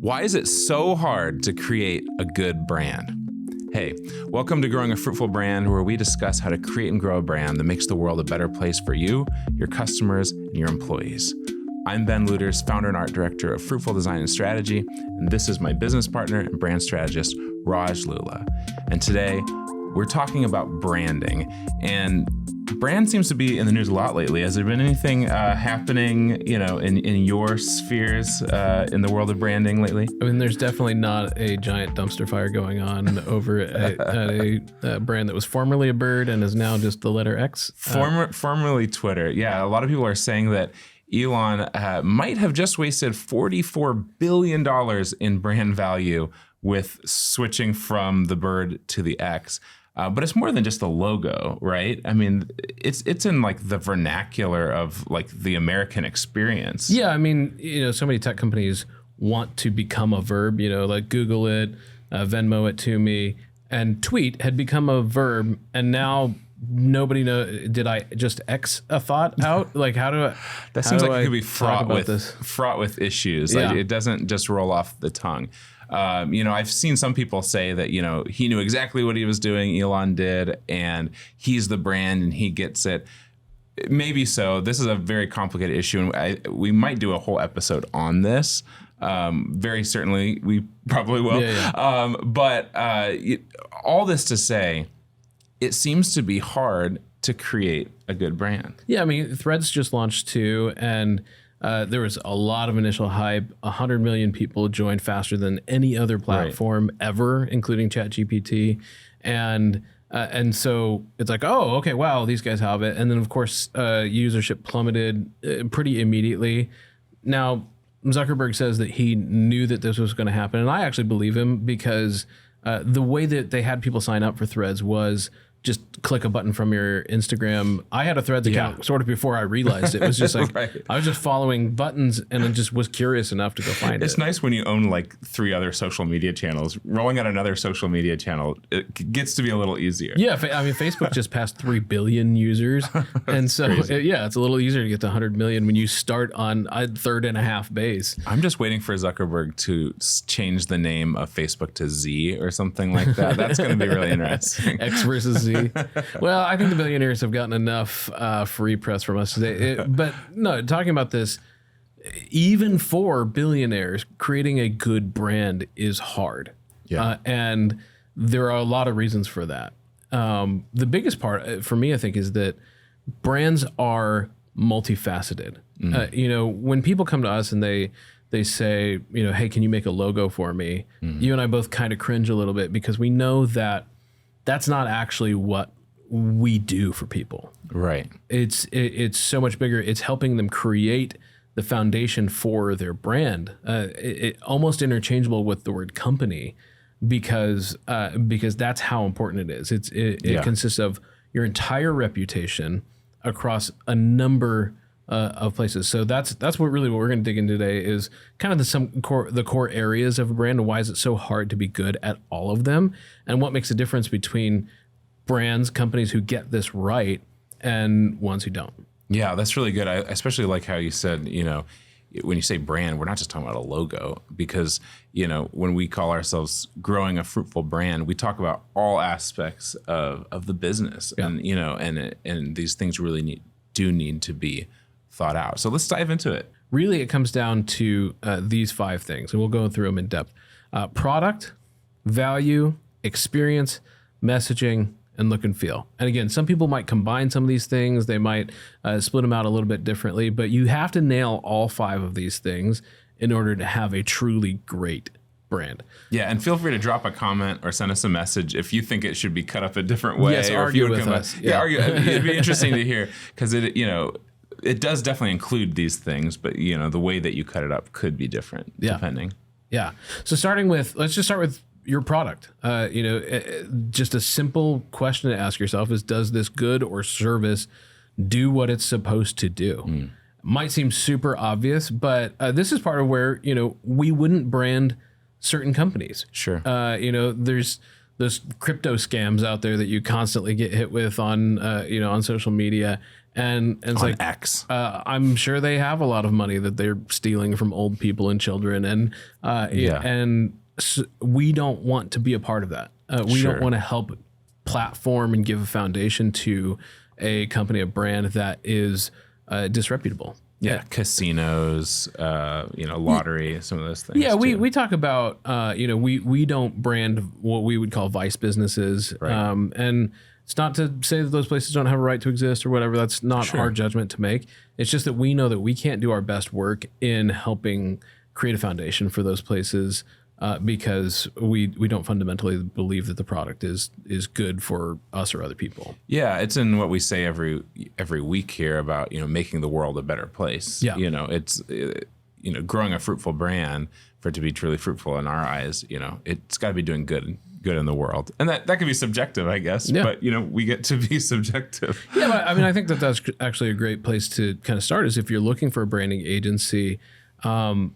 Why is it so hard to create a good brand? Hey, welcome to Growing a Fruitful Brand, where we discuss how to create and grow a brand that makes the world a better place for you, your customers, and your employees. I'm Ben Lueders, founder and art director of Fruitful Design and Strategy, and this is my business partner and brand strategist, Lulla. And today, we're talking about branding. And brand seems to be in the news a lot lately. Has there been anything happening, in your spheres in the world of branding lately? I mean, there's definitely not a giant dumpster fire going on over at a brand that was formerly a bird and is now just the letter X. Formerly Twitter. Yeah, a lot of people are saying that Elon might have just wasted $44 billion in brand value with switching from the bird to the X. But it's more than just the logo, right? I mean, it's in like the vernacular of like the American experience. Yeah, I mean, so many tech companies want to become a verb, like Google it, Venmo it to me, and tweet had become a verb, and now nobody knows. Did I just X a thought out? Like, how do I? That seems like it could be fraught with issues. Yeah. Like, it doesn't just roll off the tongue. I've seen some people say that, he knew exactly what he was doing, Elon did, and he's the brand and he gets it. Maybe so. This is a very complicated issue, and we might do a whole episode on this. Very certainly, we probably will. Yeah. But all this to say, it seems to be hard to create a good brand. Yeah, I mean, Threads just launched too, and there was a lot of initial hype. 100 million people joined faster than any other platform ever, including ChatGPT. And so it's like, oh, okay, wow, these guys have it. And then, of course, usership plummeted pretty immediately. Now, Zuckerberg says that he knew that this was going to happen. And I actually believe him because the way that they had people sign up for Threads was just click a button from your Instagram. I had a Threads account sort of before I realized it. It was just like, I was just following buttons and then just was curious enough to go find it. It's nice when you own like 3 other social media channels. Rolling out another social media channel, it gets to be a little easier. Yeah, I mean, Facebook just passed 3 billion users. And so, it's a little easier to get to 100 million when you start on a third and a half base. I'm just waiting for Zuckerberg to change the name of Facebook to Z or something like that. That's going to be really interesting. X versus Z. Well, I think the billionaires have gotten enough free press from us today. But no, talking about this, even for billionaires, creating a good brand is hard. Yeah. And there are a lot of reasons for that. The biggest part for me, I think, is that brands are multifaceted. When people come to us and they say, hey, can you make a logo for me? You and I both kind of cringe a little bit because we know that that's not actually what we do for people. Right. It's so much bigger. It's helping them create the foundation for their brand. It almost interchangeable with the word company because that's how important it is. It consists of your entire reputation across a number of places. So that's what we're going to dig into today is kind of the core areas of a brand and why is it so hard to be good at all of them and what makes a difference between brands, companies who get this right and ones who don't. Yeah, that's really good. I especially like how you said, when you say brand, we're not just talking about a logo because, when we call ourselves growing a fruitful brand, we talk about all aspects of the business and, and these things really need to be thought out. So let's dive into it. Really, it comes down to these 5 things, and we'll go through them in depth. Product, value, experience, messaging, and look and feel. And again, some people might combine some of these things. They might split them out a little bit differently, but you have to nail all 5 of these things in order to have a truly great brand. Yeah, and feel free to drop a comment or send us a message if you think it should be cut up a different way. Yes, argue with us. Yeah, argue. It'd be interesting to hear because it does definitely include these things, but the way that you cut it up could be different depending. Yeah. So let's just start with your product. Just a simple question to ask yourself is, does this good or service do what it's supposed to do? Might seem super obvious, but this is part of where, we wouldn't brand certain companies. Sure. There's those crypto scams out there that you constantly get hit with on on social media. And it's on like X. I'm sure they have a lot of money that they're stealing from old people and children, and we don't want to be a part of that. We don't want to help platform and give a foundation to a company, a brand that is disreputable. Yeah, casinos, lottery, some of those things. Yeah, we talk about we don't brand what we would call vice businesses, right. And it's not to say that those places don't have a right to exist or whatever. That's not our judgment to make. It's just that we know that we can't do our best work in helping create a foundation for those places because we don't fundamentally believe that the product is good for us or other people. Yeah, it's in what we say every week here about making the world a better place. Yeah, it's growing a fruitful brand for it to be truly fruitful in our eyes. It's got to be doing good in the world, and that can be subjective, I guess. Yeah. But we get to be subjective. Yeah, but I mean, I think that's actually a great place to kind of start. Is if you're looking for a branding agency, a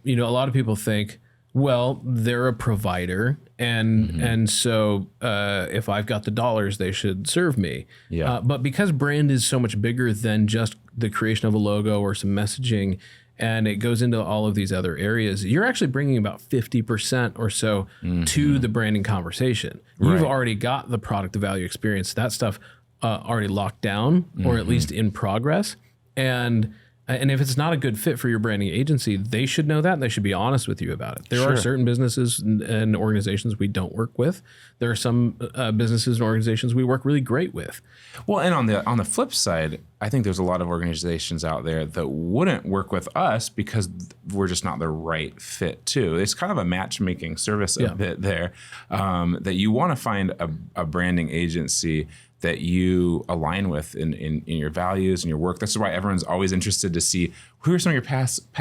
lot of people think, well, they're a provider, and so if I've got the dollars, they should serve me. Yeah. But because brand is so much bigger than just the creation of a logo or some messaging, and it goes into all of these other areas, you're actually bringing about 50% or so to the branding conversation. You've already got the product, the value experience, that stuff already locked down, or at least in progress. And if it's not a good fit for your branding agency, they should know that, and they should be honest with you about it. There are certain businesses and organizations we don't work with. There are some businesses and organizations we work really great with. Well, and on the flip side, I think there's a lot of organizations out there that wouldn't work with us because we're just not the right fit too. It's kind of a matchmaking service a bit there, that you want to find a branding agency that you align with in your values and your work. That's why everyone's always interested to see who are some of your past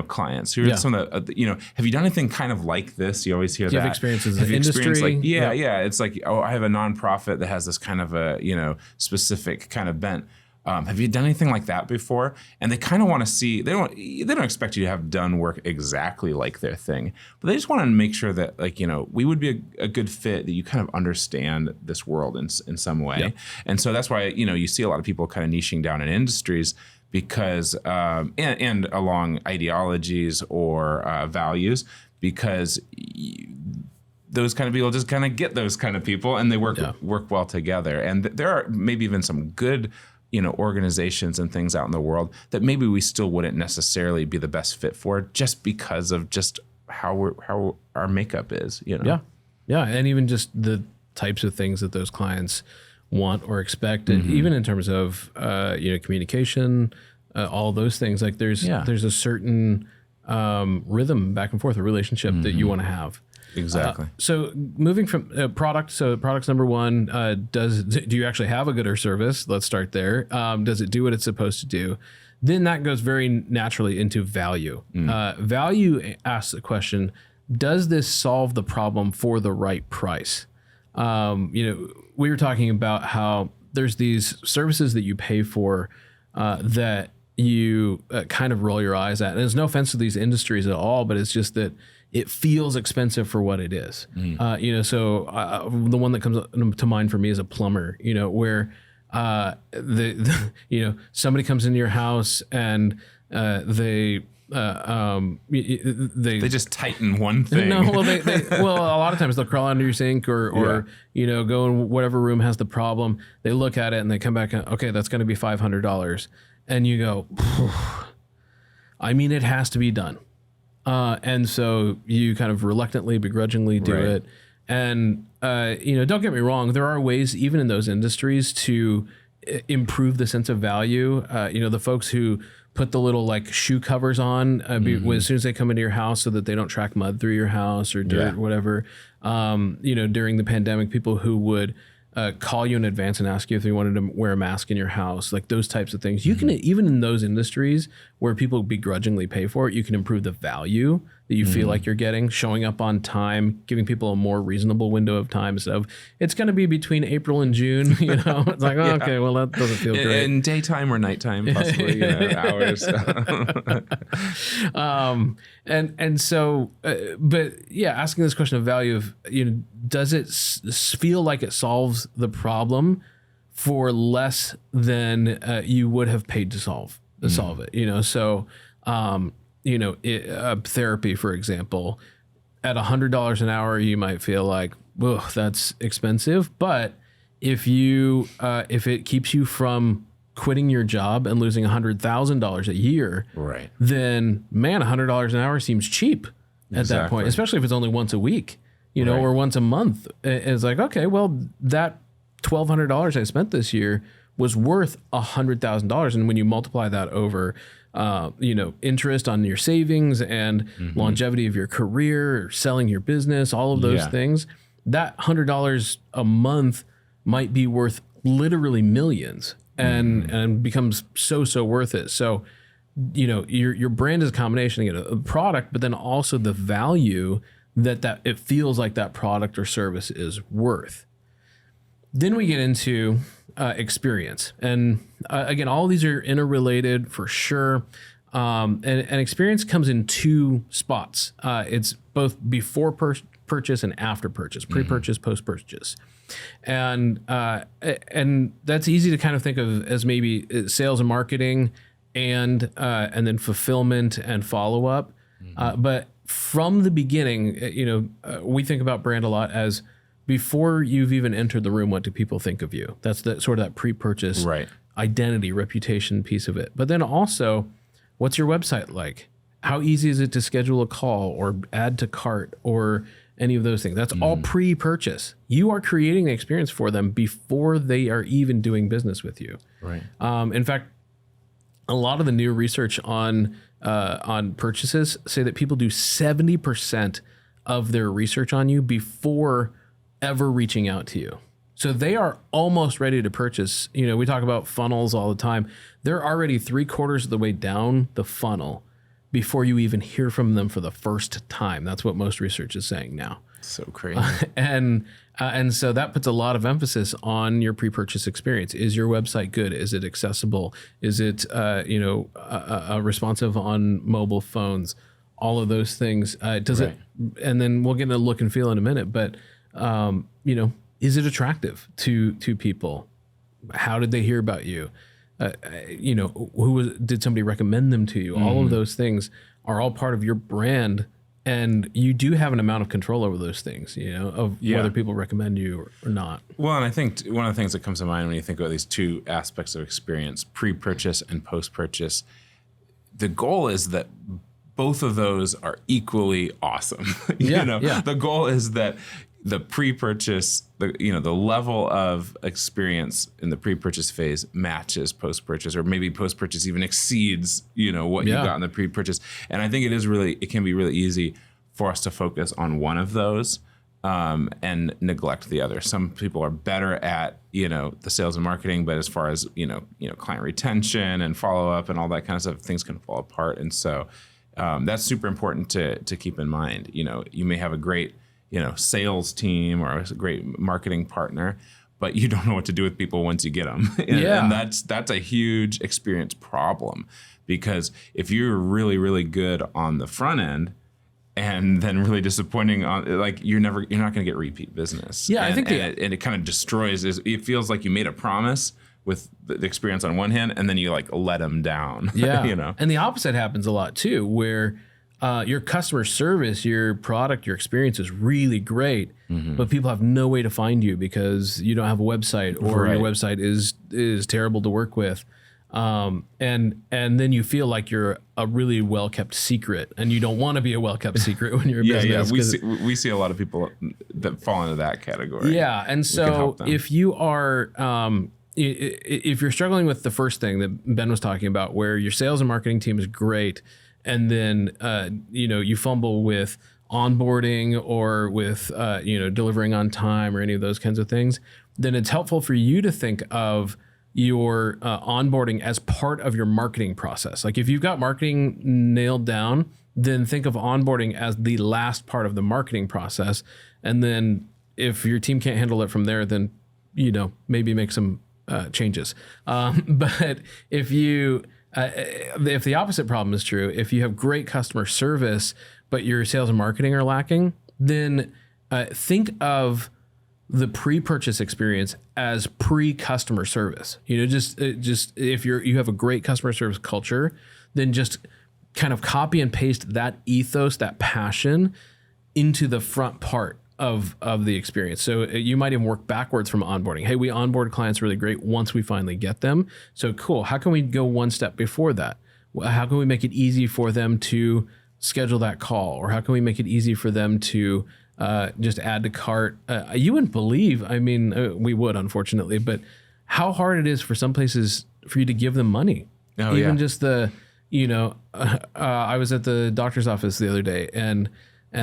clients. Who are some of the, have you done anything kind of like this? You always hear that. Have experiences in the industry? Like, yeah. It's like, I have a nonprofit that has this kind of a, specific kind of bent. Have you done anything like that before? And they kind of want to see, they don't expect you to have done work exactly like their thing, but they just want to make sure that we would be a good fit, that you kind of understand this world in some way. Yeah. And so that's why, you see a lot of people kind of niching down in industries because, and along ideologies or values, because those kind of people just kind of get those kind of people, and they work well together. And there are maybe even some good organizations and things out in the world that maybe we still wouldn't necessarily be the best fit for, just because of just how our makeup is. Yeah, and even just the types of things that those clients want or expect, and even in terms of communication, all those things. Like there's a certain rhythm back and forth, a relationship that you want to have. Exactly. So moving from product, so product's number one, do you actually have a good or service? Let's start there. Does it do what it's supposed to do? Then that goes very naturally into value. Value asks the question, does this solve the problem for the right price? We were talking about how there's these services that you pay for that you kind of roll your eyes at. And there's no offense to these industries at all, but it's just that it feels expensive for what it is. So the one that comes to mind for me is a plumber, where somebody comes into your house and they just tighten one thing. No, well, a lot of times they'll crawl under your sink or go in whatever room has the problem. They look at it and they come back and, okay, that's going to be $500. And you go, I mean, it has to be done. And so you kind of reluctantly, begrudgingly do it. And, don't get me wrong. There are ways, even in those industries, to improve the sense of value. The folks who put the little shoe covers on as soon as they come into your house so that they don't track mud through your house or dirt or whatever. During the pandemic, people who would call you in advance and ask you if you wanted to wear a mask in your house, like those types of things. You can, even in those industries where people begrudgingly pay for it, you can improve the value that you feel like you're getting, showing up on time, giving people a more reasonable window of time instead of it's going to be between April and June. It's like, oh, okay, well, that doesn't feel great. In daytime or nighttime, possibly, hours. And so, but yeah, asking this question of value of, does it feel like it solves the problem for less than you would have paid to solve it? So, therapy, for example, at $100 an hour, you might feel like, whoa, that's expensive. But if it keeps you from quitting your job and losing $100,000 a year, right, then man, $100 an hour seems cheap at that point, especially if it's only once a week, or once a month. It's like, okay, well, that $1,200 I spent this year was worth $100,000. And when you multiply that over, interest on your savings and longevity of your career, selling your business, all of those things, that $100 a month might be worth literally millions and becomes so worth it. So, your brand is a combination of a product, but then also the value that it feels like that product or service is worth. Then we get into experience. And again, all of these are interrelated for sure. And experience comes in two spots. It's both before purchase and after purchase, pre-purchase, post-purchase. And that's easy to kind of think of as maybe sales and marketing and then fulfillment and follow-up. But from the beginning, we think about brand a lot as before you've even entered the room, what do people think of you? That's sort of that pre-purchase identity, reputation piece of it. But then also, what's your website like? How easy is it to schedule a call or add to cart or any of those things? That's all pre-purchase. You are creating the experience for them before they are even doing business with you. Right. In fact, a lot of the new research on purchases say that people do 70% of their research on you before ever reaching out to you. So they are almost ready to purchase. We talk about funnels all the time. They're already 3/4 of the way down the funnel before you even hear from them for the first time. That's what most research is saying now. So crazy. And so that puts a lot of emphasis on your pre-purchase experience. Is your website good? Is it accessible? Is it responsive on mobile phones? All of those things. Does it? And then we'll get into look and feel in a minute. But is it attractive to people? How did they hear about you? Did somebody recommend them to you? All of those things are all part of your brand, and you do have an amount of control over those things, of whether people recommend you or not. Well, and I think one of the things that comes to mind when you think about these two aspects of experience, pre-purchase and post-purchase, the goal is that both of those are equally awesome. The goal is that the pre-purchase, the level of experience in the pre-purchase phase matches post-purchase, or maybe post-purchase even exceeds, what you got in the pre-purchase. And I think it can be really easy for us to focus on one of those and neglect the other. Some people are better at, the sales and marketing, but as far as, client retention and follow-up and all that kind of stuff, things can fall apart. And so that's super important to keep in mind. You may have a great sales team or a great marketing partner, but you don't know what to do with people once you get them. And that's a huge experience problem, because if you're really, really good on the front end and then really disappointing on, you're not going to get repeat business. Yeah, I think it kind of destroys. It feels like you made a promise with the experience on one hand, and then you let them down. Yeah, And the opposite happens a lot too, where your customer service, your product, your experience is really great, but people have no way to find you because you don't have a website, or your website is terrible to work with. And then you feel like you're a really well-kept secret, and you don't want to be a well-kept secret when you're a business. Yeah, we see a lot of people that fall into that category. Yeah, and so if you are... if you're struggling with the first thing that Ben was talking about, where your sales and marketing team is great, and then you fumble with onboarding or with delivering on time or any of those kinds of things, then it's helpful for you to think of your onboarding as part of your marketing process. Like if you've got marketing nailed down, then think of onboarding as the last part of the marketing process. And then if your team can't handle it from there, then, maybe make some changes. But if the opposite problem is true, if you have great customer service, but your sales and marketing are lacking, then think of the pre-purchase experience as pre-customer service. Just if you have a great customer service culture, then just kind of copy and paste that ethos, that passion into the front part of the experience. So you might even work backwards from onboarding. Hey, we onboard clients really great once we finally get them. So cool. How can we go one step before that? How can we make it easy for them to schedule that call? Or how can we make it easy for them to just add to cart? You wouldn't believe, we would, unfortunately, but how hard it is for some places for you to give them money. Oh, even just I was at the doctor's office the other day, and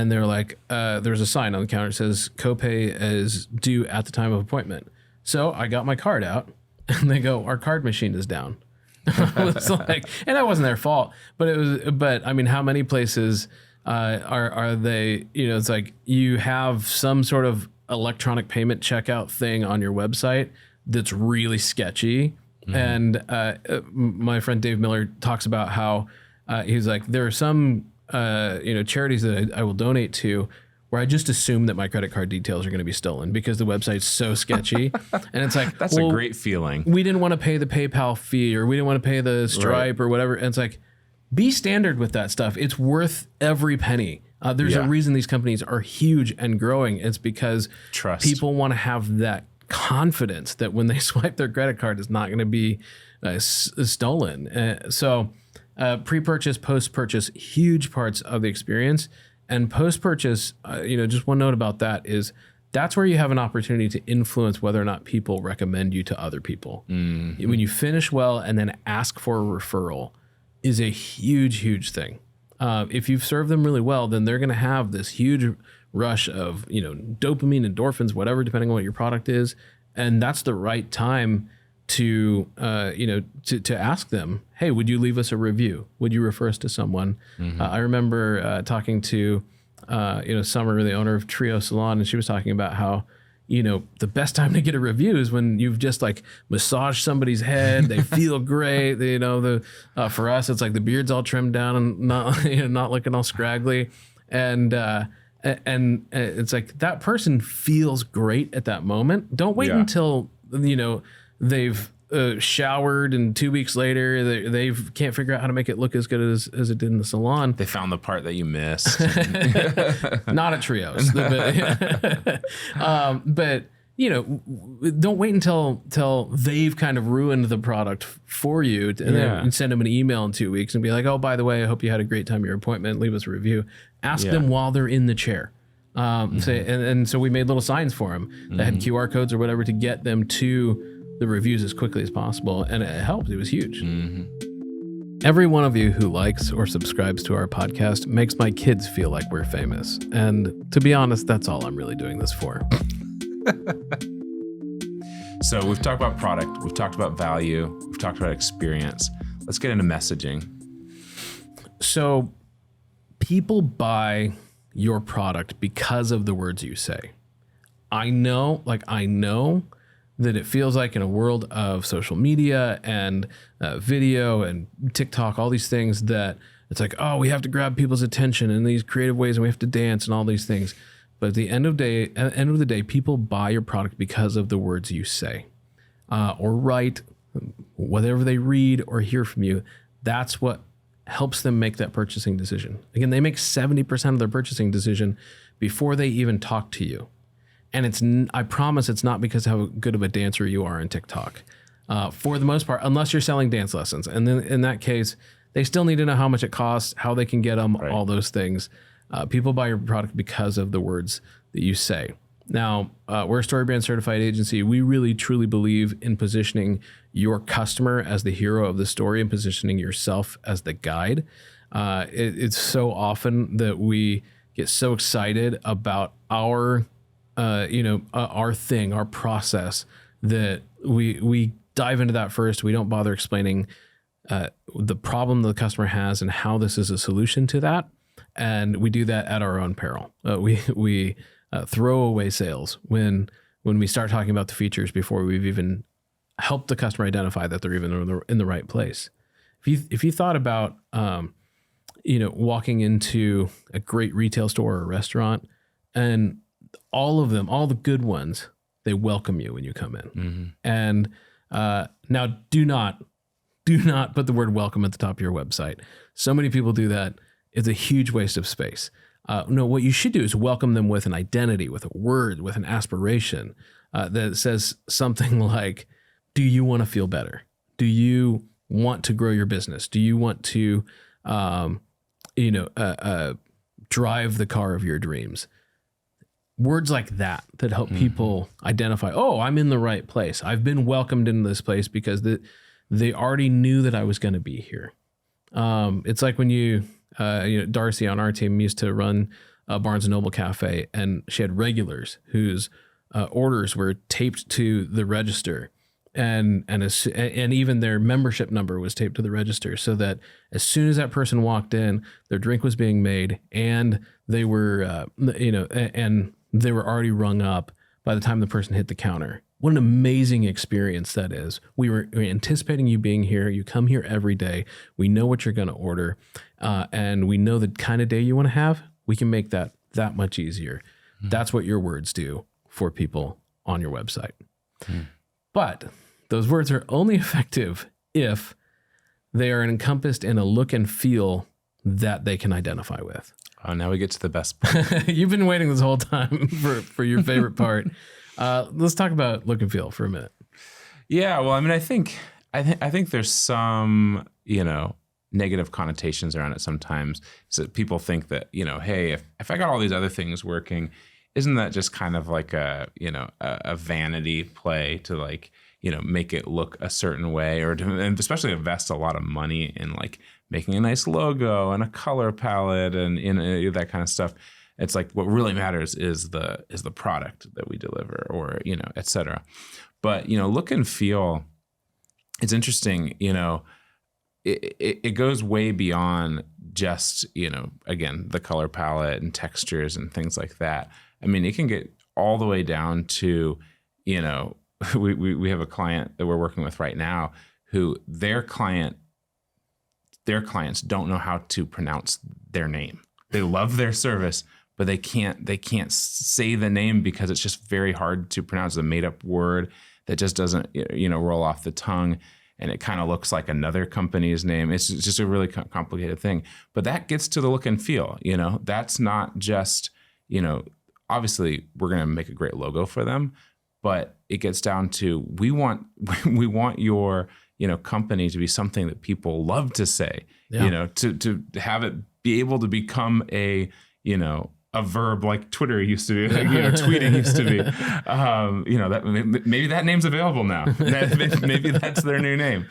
they're like, there's a sign on the counter that says copay is due at the time of appointment. So I got my card out, and they go, our card machine is down. I was like, and that wasn't their fault, but how many places are they, it's like you have some sort of electronic payment checkout thing on your website that's really sketchy. Mm-hmm. And my friend Dave Miller talks about how he's like, there are some charities that I will donate to where I just assume that my credit card details are going to be stolen because the website's so sketchy. And it's like, that's a great feeling. We didn't want to pay the PayPal fee, or we didn't want to pay the Stripe or whatever. And it's like, be standard with that stuff. It's worth every penny. There's a reason these companies are huge and growing. It's because people want to have that confidence that when they swipe their credit card, it's not going to be stolen. So pre-purchase, post-purchase, huge parts of the experience. And post-purchase, just one note about that is that's where you have an opportunity to influence whether or not people recommend you to other people. Mm-hmm. When you finish well and then ask for a referral is a huge, huge thing. If you've served them really well, then they're going to have this huge rush of, dopamine, endorphins, whatever, depending on what your product is. And that's the right time to ask them, hey, would you leave us a review? Would you refer us to someone? Mm-hmm. I remember talking to, Summer, the owner of Trio Salon, and she was talking about how, the best time to get a review is when you've just like massaged somebody's head. They feel great. For us, it's like the beard's all trimmed down and not looking all scraggly. And it's like that person feels great at that moment. Don't wait until, they've showered and 2 weeks later they can't figure out how to make it look as good as it did in the salon. They found the part that you missed. Not at Trios. But don't wait until they've kind of ruined the product for you and then send them an email in 2 weeks and be like, oh, by the way, I hope you had a great time at your appointment. Leave us a review. Ask them while they're in the chair. So we made little signs for them that had QR codes or whatever to get them to the reviews as quickly as possible. And it helped. It was huge. Mm-hmm. Every one of you who likes or subscribes to our podcast makes my kids feel like we're famous. And to be honest, that's all I'm really doing this for. So we've talked about product, we've talked about value, we've talked about experience. Let's get into messaging. So people buy your product because of the words you say. I know that it feels like in a world of social media and video and TikTok, all these things, that it's like, oh, we have to grab people's attention in these creative ways and we have to dance and all these things. But at the end of the day, people buy your product because of the words you say or write, whatever they read or hear from you. That's what helps them make that purchasing decision. Again, they make 70% of their purchasing decision before they even talk to you. And I promise it's not because of how good of a dancer you are in TikTok. For the most part, unless you're selling dance lessons. And then in that case, they still need to know how much it costs, how they can get them, all those things. People buy your product because of the words that you say. Now, we're a StoryBrand certified agency. We really, truly believe in positioning your customer as the hero of the story and positioning yourself as the guide. It's so often that we get so excited about our thing, our process, that we dive into that first. We don't bother explaining the problem the customer has and how this is a solution to that. And we do that at our own peril. We throw away sales when we start talking about the features before we've even helped the customer identify that they're even in the right place. If you thought about walking into a great retail store or a restaurant, and all of them, all the good ones, they welcome you when you come in. Mm-hmm. And now do not put the word welcome at the top of your website. So many people do that. It's a huge waste of space. No, what you should do is welcome them with an identity, with a word, with an aspiration that says something like, do you want to feel better? Do you want to grow your business? Do you want to, drive the car of your dreams? Words like that help people identify, oh, I'm in the right place. I've been welcomed into this place because they already knew that I was going to be here. It's like when Darcy on our team used to run a Barnes & Noble cafe, and she had regulars whose orders were taped to the register. And even their membership number was taped to the register, so that as soon as that person walked in, their drink was being made, and they were, and they were already rung up by the time the person hit the counter. What an amazing experience that is. We were anticipating you being here. You come here every day. We know what you're going to order, and we know the kind of day you want to have. We can make that much easier. Mm-hmm. That's what your words do for people on your website. Mm-hmm. But those words are only effective if they are encompassed in a look and feel that they can identify with. Oh, now we get to the best part. You've been waiting this whole time for your favorite part. Let's talk about look and feel for a minute. Yeah, well, I mean, I think there's some, negative connotations around it sometimes. So people think that, hey, if I got all these other things working, isn't that just kind of like a vanity play to like, make it look a certain way, and especially invest a lot of money in like making a nice logo and a color palette and that kind of stuff. It's like what really matters is the product that we deliver, or et cetera. But look and feel, it's interesting. It goes way beyond just again, the color palette and textures and things like that. I mean, it can get all the way down to we have a client that we're working with right now who their clients don't know how to pronounce their name. They love their service, but they can't say the name because it's just very hard to pronounce. A made up word that just doesn't roll off the tongue, and it kind of looks like another company's name. It's just a really complicated thing. But that gets to the look and feel. That's not just obviously we're going to make a great logo for them, but it gets down to we want your company to be something that people love to say. Yeah. To have it be able to become a verb like Twitter used to be, tweeting used to be. That maybe that name's available now. Maybe that's their new name.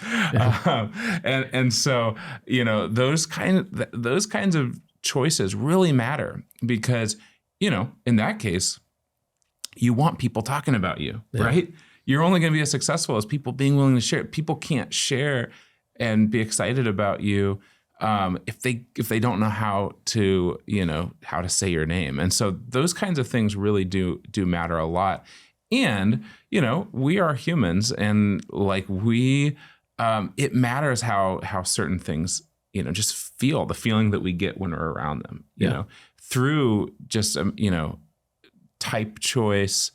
And so those kinds of choices really matter because in that case, you want people talking about you, right? You're only going to be as successful as people being willing to share. People can't share and be excited about you if they don't know how to say your name. And so those kinds of things really do matter a lot. And we are humans, and like it matters how certain things just feel, the feeling that we get when we're around them. Through just type choice,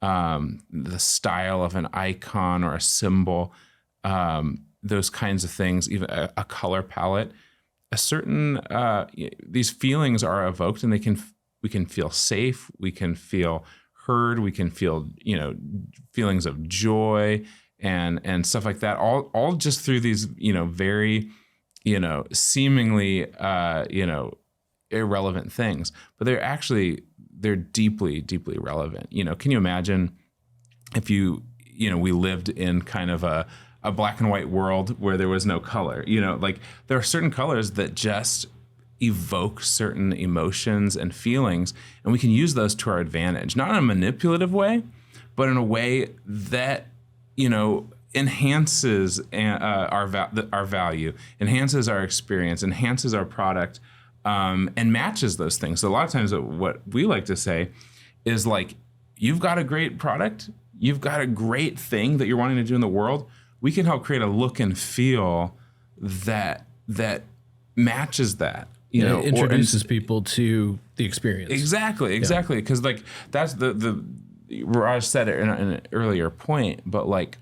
the style of an icon or a symbol, those kinds of things, even a color palette. A certain these feelings are evoked, and we can feel safe, we can feel heard, we can feel feelings of joy and stuff like that. All just through these very seemingly irrelevant things, but they're deeply, deeply relevant. Can you imagine if we lived in kind of a black and white world where there was no color? Like there are certain colors that just evoke certain emotions and feelings, and we can use those to our advantage, not in a manipulative way, but in a way that enhances our value, enhances our experience, enhances our product, and matches those things. So a lot of times what we like to say is like, you've got a great product, you've got a great thing that you're wanting to do in the world. We can help create a look and feel that matches that. You know, it introduces people to the experience. Exactly. Because like that's the Raj said it in an earlier point, but like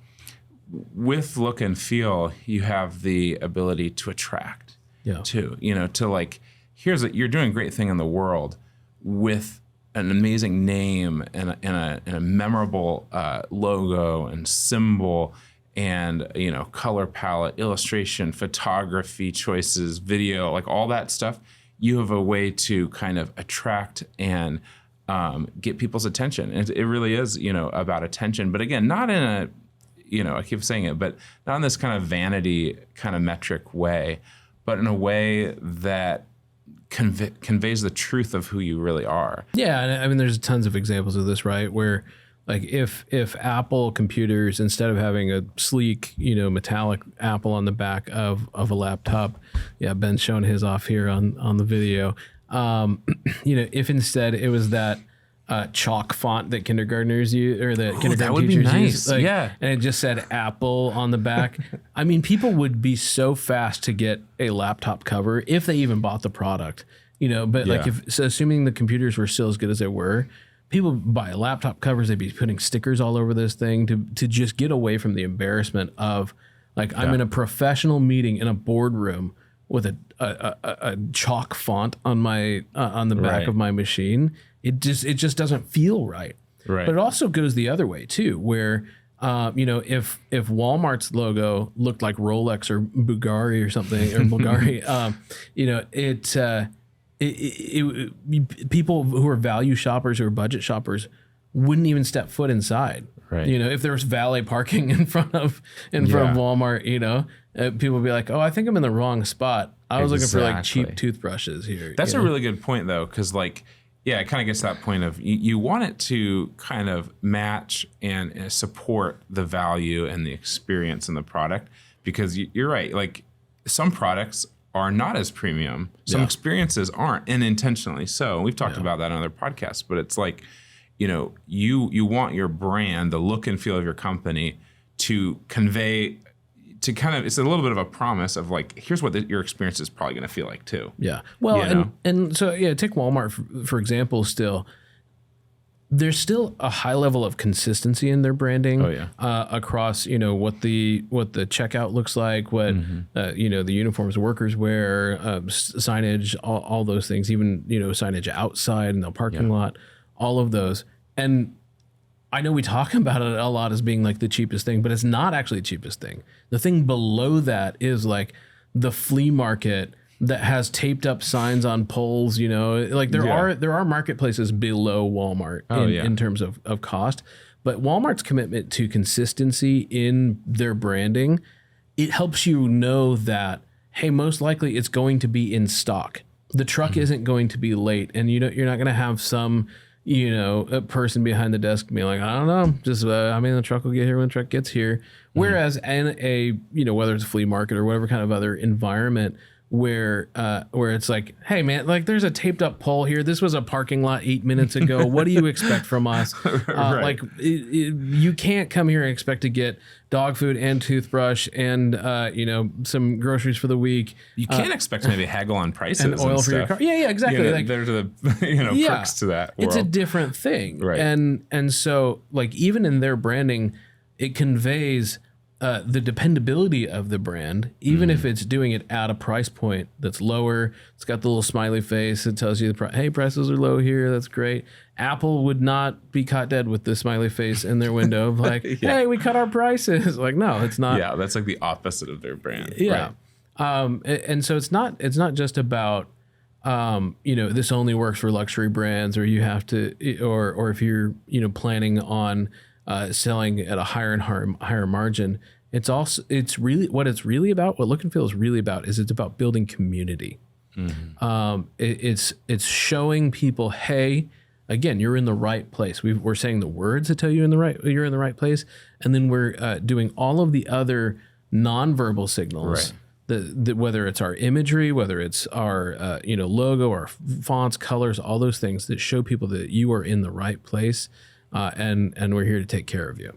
with look and feel, you have the ability to attract too. You know, to like, you're doing a great thing in the world with an amazing name and a memorable logo and symbol. And, you know, color palette, illustration, photography choices, video, like all that stuff, you have a way to kind of attract and get people's attention. And it really is, you know, about attention. But again, not in a, you know, I keep saying it, but not in this kind of vanity kind of metric way, but in a way that conveys the truth of who you really are. Yeah. And I mean, there's tons of examples of this, right? Where like if Apple computers, instead of having a sleek, you know, metallic Apple on the back of a laptop, Ben's showing his off here on the video. You know, if instead it was that chalk font that kindergartners use, or that kindergarten teachers use, like, and it just said Apple on the back. I mean, people would be so fast to get a laptop cover if they even bought the product, you know. But like, assuming the computers were still as good as they were, people buy laptop covers. They'd be putting stickers all over this thing to just get away from the embarrassment of like, I'm in a professional meeting in a boardroom with a chalk font on my on the back of my machine. It just doesn't feel right. But it also goes the other way too, where you know, if Walmart's logo looked like Rolex or Bulgari or something, or Bulgari, you know, people who are value shoppers or budget shoppers wouldn't even step foot inside. You know, if there was valet parking in front of Walmart, you know, people would be like, "Oh, I think I'm in the wrong spot. I was looking for like cheap toothbrushes here." That's a really good point, though, because like, it kind of gets to that point of you want it to kind of match and support the value and the experience in the product, because you're right. Like, some products are not as premium. Some experiences aren't, and intentionally so. We've talked about that on other podcasts, but it's like, you know, you want your brand, the look and feel of your company, to convey, to kind of, it's a little bit of a promise of like, here's what your experience is probably going to feel like too. Well, and so take Walmart for example. Still, there's still a high level of consistency in their branding across, you know, what the checkout looks like, what you know, the uniforms workers wear, signage, all those things, even, you know, signage outside in the parking lot, all of those. And I know we talk about it a lot as being like the cheapest thing, but it's not actually the cheapest thing. The thing below that is like the flea market that has taped up signs on poles, you know, like there are marketplaces below Walmart in terms of cost, but Walmart's commitment to consistency in their branding, it helps you know that, hey, most likely it's going to be in stock. The truck isn't going to be late, and you're not going to have some, you know, a person behind the desk being like, I don't know, just I mean, the truck will get here when the truck gets here. Whereas in a, you know, whether it's a flea market or whatever kind of other environment, where it's like, hey man, like there's a taped up pole here. This was a parking lot 8 minutes ago. What do you expect from us? Like you can't come here and expect to get dog food and toothbrush and you know, some groceries for the week. You can't expect to maybe haggle on prices and oil for your car. Yeah, exactly. You know, like, there's a perks to that world. It's a different thing, and so like even in their branding, it conveys the dependability of the brand, even if it's doing it at a price point that's lower. It's got the little smiley face that tells you hey, prices are low here. That's great. Apple would not be caught dead with the smiley face in their window of like, hey, we cut our prices. Like, no, it's not. Yeah, that's like the opposite of their brand. Yeah. And so it's not just about you know, this only works for luxury brands, or you have to, or if you're, you know, planning on selling at a higher and higher margin. It's really what look and feel is really about is it's about building community. It's showing people, hey, again, you're in the right place. We're saying the words that tell you you're in the right place, and then we're doing all of the other nonverbal signals. Right. Whether it's our imagery, whether it's our logo, our fonts, colors, all those things that show people that you are in the right place, and we're here to take care of you.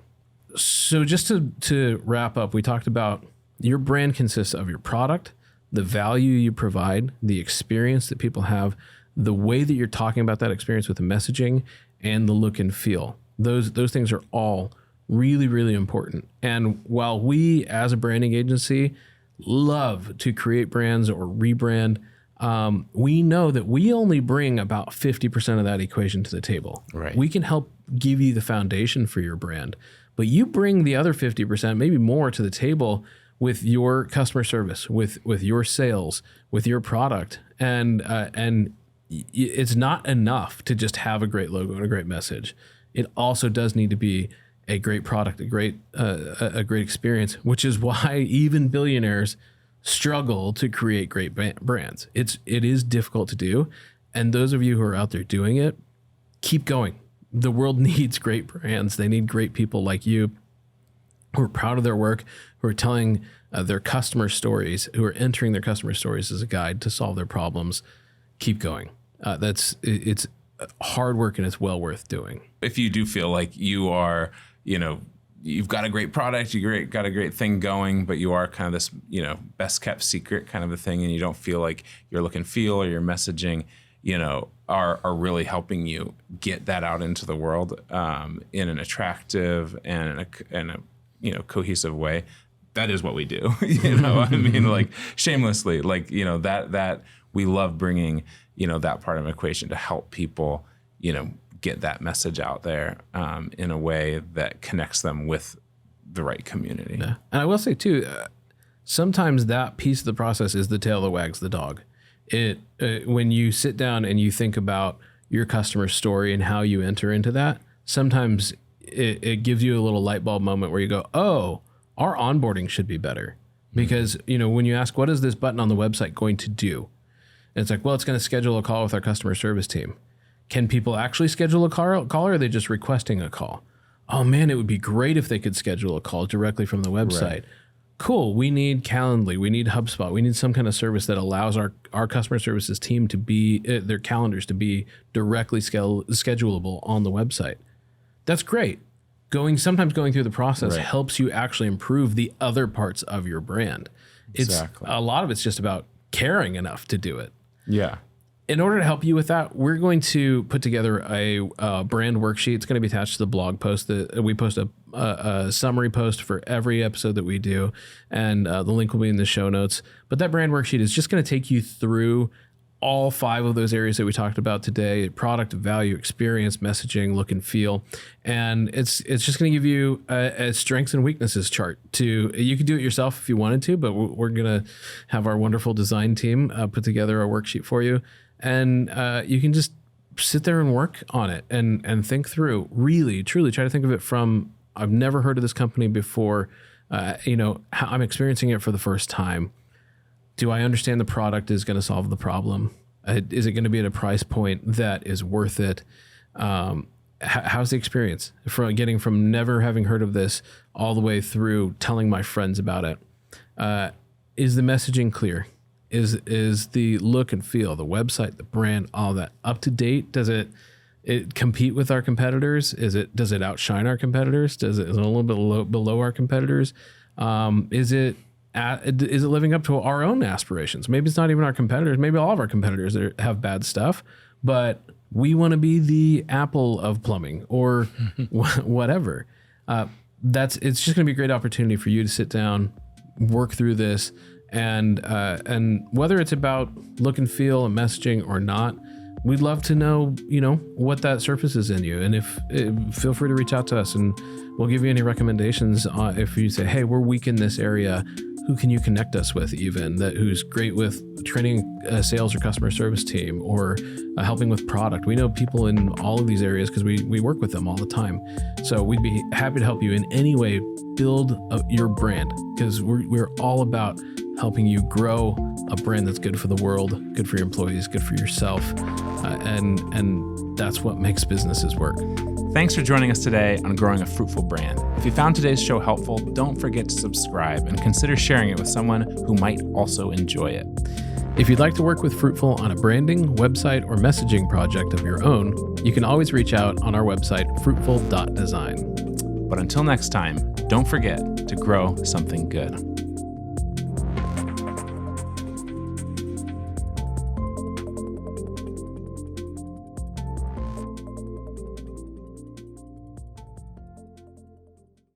So just to wrap up, we talked about your brand consists of your product, the value you provide, the experience that people have, the way that you're talking about that experience with the messaging, and the look and feel. Those things are all really, really important. And while we as a branding agency love to create brands or rebrand, we know that we only bring about 50% of that equation to the table. Right. We can help give you the foundation for your brand, but you bring the other 50%, maybe more, to the table with your customer service, with your sales, with your product. And it's not enough to just have a great logo and a great message. It also does need to be a great product, a great experience, which is why even billionaires struggle to create great brands. It is difficult to do. And those of you who are out there doing it, keep going. The world needs great brands. They need great people like you who are proud of their work, who are telling their customer stories, who are entering their customer stories as a guide to solve their problems. Keep going. It's hard work, and it's well worth doing. If you do feel like you are, you've got a great product, got a great thing going, but you are kind of this, best kept secret kind of a thing, and you don't feel like your look and feel or your messaging, are really helping you get that out into the world in an attractive and in a cohesive way. That is what we do. I mean, like, shamelessly, like, that we love bringing, that part of an equation to help people, get that message out there in a way that connects them with the right community. Yeah. And I will say too, sometimes that piece of the process is the tail that wags the dog. When you sit down and you think about your customer story and how you enter into that, sometimes it gives you a little light bulb moment where you go, oh, our onboarding should be better. Because, when you ask, what is this button on the website going to do? And it's like, well, it's going to schedule a call with our customer service team. Can people actually schedule a call, or are they just requesting a call? Oh man, it would be great if they could schedule a call directly from the website. Right. Cool. We need Calendly. We need HubSpot. We need some kind of service that allows our customer services team to be, their calendars to be directly schedulable on the website. That's great. Sometimes going through the process helps you actually improve the other parts of your brand. Exactly. A lot of it's just about caring enough to do it. Yeah. In order to help you with that, we're going to put together a brand worksheet. It's going to be attached to the blog post that we post a summary post for every episode that we do, and the link will be in the show notes. But that brand worksheet is just going to take you through all 5 of those areas that we talked about today: product, value, experience, messaging, look and feel. And it's just going to give you a strengths and weaknesses chart. You could do it yourself if you wanted to, but we're going to have our wonderful design team put together a worksheet for you. And you can just sit there and work on it and think through, really, truly try to think of it from, I've never heard of this company before. How I'm experiencing it for the first time. Do I understand the product is going to solve the problem? Is it going to be at a price point that is worth it? How's the experience from never having heard of this all the way through telling my friends about it? Is the messaging clear? Is the look and feel, the website, the brand, all that up to date? Does it compete with our competitors? Does it outshine our competitors? Is it a little bit below our competitors? Is it living up to our own aspirations? Maybe it's not even our competitors. Maybe all of our competitors have bad stuff, but we want to be the Apple of plumbing or whatever. It's just going to be a great opportunity for you to sit down, work through this, and whether it's about look and feel and messaging or not, we'd love to know, what that surfaces in you. And if feel free to reach out to us, and we'll give you any recommendations. If you say, hey, we're weak in this area, who can you connect us with, even who's great with training a sales or customer service team, or helping with product? We know people in all of these areas because we work with them all the time. So we'd be happy to help you in any way build your brand, because we're all about helping you grow a brand that's good for the world, good for your employees, good for yourself, and that's what makes businesses work. Thanks for joining us today on Growing a Fruitful Brand. If you found today's show helpful, don't forget to subscribe and consider sharing it with someone who might also enjoy it. If you'd like to work with Fruitful on a branding, website, or messaging project of your own, you can always reach out on our website, fruitful.design. But until next time, don't forget to grow something good.